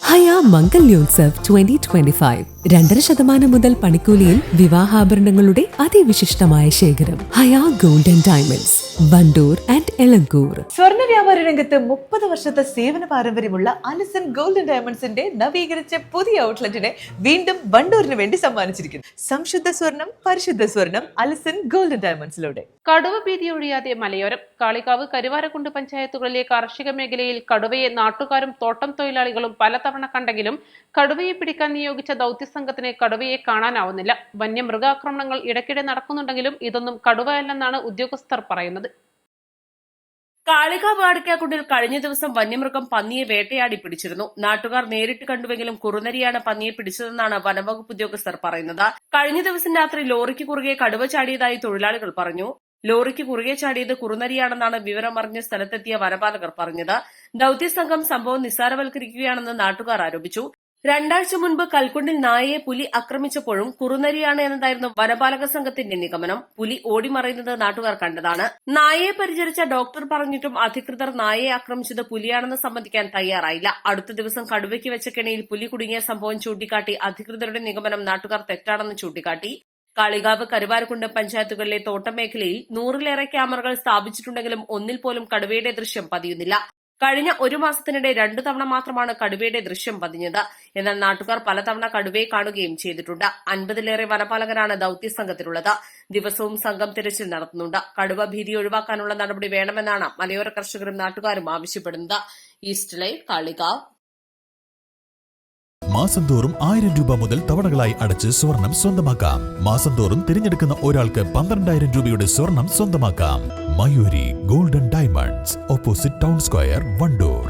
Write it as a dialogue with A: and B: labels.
A: ഹയ മംഗല്യോത്സവ് 2025 2.5% മുതൽ പണിക്കൂലിയിൽ വിവാഹാഭരണങ്ങളുടെ അതിവിശിഷ്ടമായ ശേഖരം. Haya gold and diamonds, Wandoor and Elankur.
B: സ്വർണ്ണ വ്യാപാര രംഗത്ത് 30 വർഷത്തെ സേവന പാരമ്പര്യമുള്ള അലിസൺ ഗോൾഡ് ആൻഡ് ഡയമണ്ട്സിന്റെ നവീകരിച്ച പുതിയ ഔട്ട്ലെറ്റിനെ വീണ്ടും വണ്ടൂരിന് വേണ്ടി സമ്മാനിച്ചിരിക്കുന്നു. സംശുദ്ധ സ്വർണം, പരിശുദ്ധ സ്വർണം, അലിസൺ ഗോൾഡ് ആൻഡ് ഡയമണ്ട്സിലൂടെ.
C: കടുവ ഭീതി ഒഴിയാതെ മലയോരം. കാളികാവ്, കരുവാരക്കുണ്ട് പഞ്ചായത്തുകളിലെ കാർഷിക മേഖലയിൽ കടുവയെ നാട്ടുകാരും തോട്ടം തൊഴിലാളികളും പലതവണ കണ്ടെങ്കിലും കടുവയെ പിടിക്കാൻ നിയോഗിച്ച ദൗത്യസംഘത്തിന് കടുവയെ കാണാനാവുന്നില്ല. വന്യമൃഗാക്രമണങ്ങൾ ഇടയ്ക്കിടെ നടക്കുന്നുണ്ടെങ്കിലും ഇതൊന്നും കടുവയല്ലെന്നാണ് ഉദ്യോഗസ്ഥർ പറയുന്നത്.
D: കാളികാവ് അടയ്ക്കാക്കുണ്ടിൽ കഴിഞ്ഞ ദിവസം വന്യമൃഗം പന്നിയെ വേട്ടയാടി പിടിച്ചിരുന്നു. നാട്ടുകാർ നേരിട്ട് കണ്ടുവെങ്കിലും കുറുനരിയാണ് പന്നിയെ പിടിച്ചതെന്നാണ് വനംവകുപ്പ് ഉദ്യോഗസ്ഥർ പറയുന്നത്. കഴിഞ്ഞ ദിവസം രാത്രി ലോറിക്ക് കുറുകെ കടുവ ചാടിയതായി തൊഴിലാളികൾ പറഞ്ഞു. ലോറിക്ക് കുറുകെ ചാടിയത് കുറുനരിയാണെന്നാണ് വിവരമറിഞ്ഞ് സ്ഥലത്തെത്തിയ വനപാലകർ പറഞ്ഞത്. ദൌത്യസംഘം സംഭവം നിസ്സാരവൽക്കരിക്കുകയാണെന്ന് നാട്ടുകാർ ആരോപിച്ചു. 2 ആഴ്ച മുൻപ് കൽക്കുണ്ടിൽ നായയെ പുലി ആക്രമിച്ചപ്പോഴും കുറുനരിയാണ് എന്നതായിരുന്നു വനപാലക സംഘത്തിന്റെ നിഗമനം. പുലി ഓടിമറയുന്നത് നാട്ടുകാർ കണ്ടതാണ്. നായയെ പരിചരിച്ച ഡോക്ടർ പറഞ്ഞിട്ടും അധികൃതർ നായയെ ആക്രമിച്ചത് പുലിയാണെന്ന് സമ്മതിക്കാൻ തയ്യാറായില്ല. അടുത്ത ദിവസം കടുവയ്ക്ക് വെച്ച കെണിയിൽ പുലി കുടുങ്ങിയ സംഭവം ചൂണ്ടിക്കാട്ടി അധികൃതരുടെ നിഗമനം നാട്ടുകാർ തെറ്റാണെന്ന് ചൂണ്ടിക്കാട്ടി. കാളികാവ്, കരുവാരക്കുണ്ട് പഞ്ചായത്തുകളിലെ തോട്ടം മേഖലയിൽ 100-ലേറെ ക്യാമറകൾ സ്ഥാപിച്ചിട്ടുണ്ടെങ്കിലും ഒന്നിൽ പോലും കടുവയുടെ ദൃശ്യം പതിയുന്നില്ല. കഴിഞ്ഞ 1 മാസത്തിനിടെ 2 തവണ മാത്രമാണ് കടുവയുടെ ദൃശ്യം പതിഞ്ഞത്. എന്നാൽ നാട്ടുകാർ പലതവണ കടുവയെ കാണുകയും ചെയ്തിട്ടുണ്ട്. 50-ലേറെ വനപാലകരാണ് ദൌത്യസംഘത്തിലുള്ളത്. ദിവസവും സംഘം തിരച്ചിൽ നടത്തുന്നുണ്ട്. കടുവ ഭീതി ഒഴിവാക്കാനുള്ള നടപടി വേണമെന്നാണ് മലയോര കർഷകരും നാട്ടുകാരും ആവശ്യപ്പെടുന്നത്. East live, Kalikavu.
E: മാസം തോറും 1000 രൂപ മുതൽ തവണകളായി അടച്ച് സ്വർണം സ്വന്തമാക്കാം. മാസം തോറും തിരഞ്ഞെടുക്കുന്ന ഒരാൾക്ക് 12,000 രൂപയുടെ സ്വർണം സ്വന്തമാക്കാം. Mayuri golden diamonds, opposite town square, Wandoor.